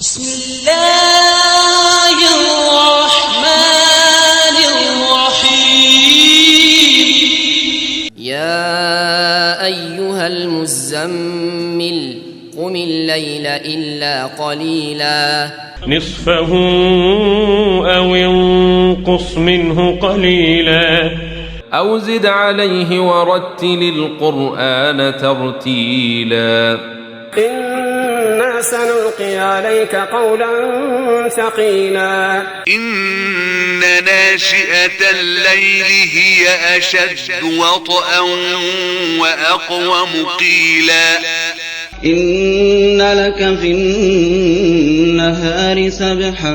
بسم الله الرحمن الرحيم يا أيها المزمل قم الليل إلا قليلا نصفه أو انقص منه قليلا أو زد عليه ورتل القرآن ترتيلا إنا سنلقي عليك قولا ثقيلا إن ناشئة الليل هي أشد وطئا وأقوم قيلا إن لك في النهار سبحا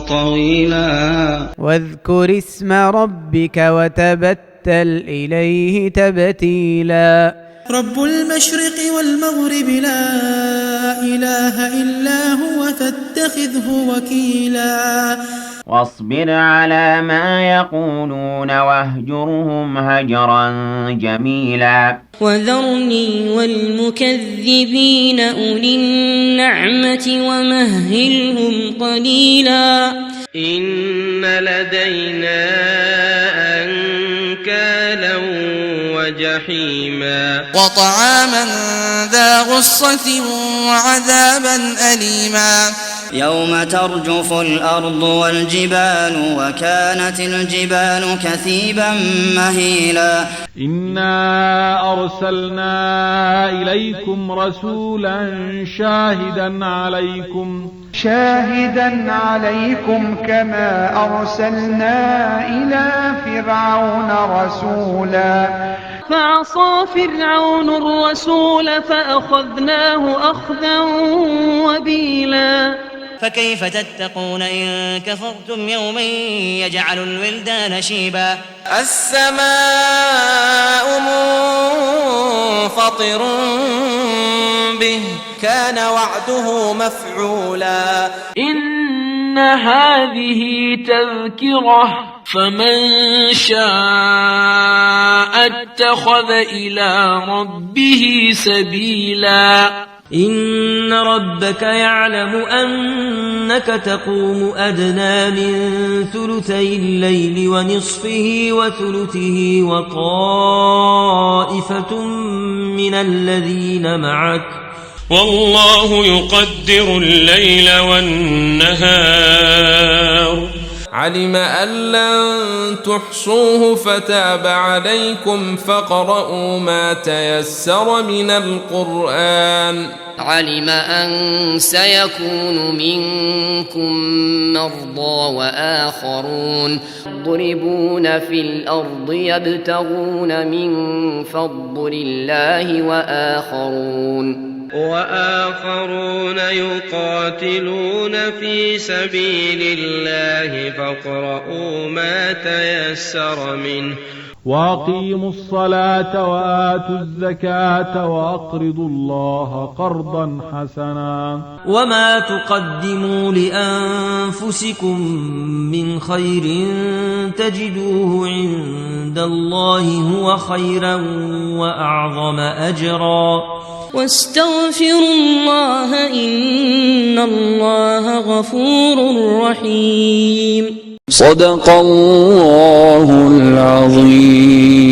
طويلا واذكر اسم ربك وتبتل إليه تبتيلا رب المشرق والمغرب لا إله إلا هو فاتخذه وكيلا واصبر على ما يقولون واهجرهم هجرا جميلا وذرني والمكذبين أولي النعمة ومهلهم قليلا إن لدينا أنكالا وجحيما وطعاما ذا غصة وعذابا أليما يوم ترجف الأرض والجبال وكانت الجبال كثيبا مهيلا إنا أرسلنا إليكم رسولا شاهدا عليكم كما أرسلنا إلى فرعون رسولا فعصى فرعون الرسول فأخذناه أخذا وبيلا فكيف تتقون إن كفرتم يوما يجعل الولدان شيبا السماء منفطر به كان وعده مفعولا إن هذه تذكرة فمن شاء اتخذ إلى ربه سبيلا إن ربك يعلم أنك تقوم أدنى من ثلثي الليل ونصفه وثلثه وطائفة من الذين معك والله يقدر الليل والنهار علم أن لن تحصوه فتاب عليكم فاقرؤوا ما تيسر من القرآن علم أن سيكون منكم مرضى وآخرون يضربون في الأرض يبتغون من فضل الله وآخرون يقاتلون في سبيل الله فاقرؤوا ما تيسر منه وأقيموا الصلاة وآتوا الزكاة وأقرضوا الله قرضا حسنا وما تقدموا لأنفسكم من خير تجدوه عند الله هو خيرا وأعظم أجرا واستغفروا الله إن الله غفور رحيم صدق الله العظيم.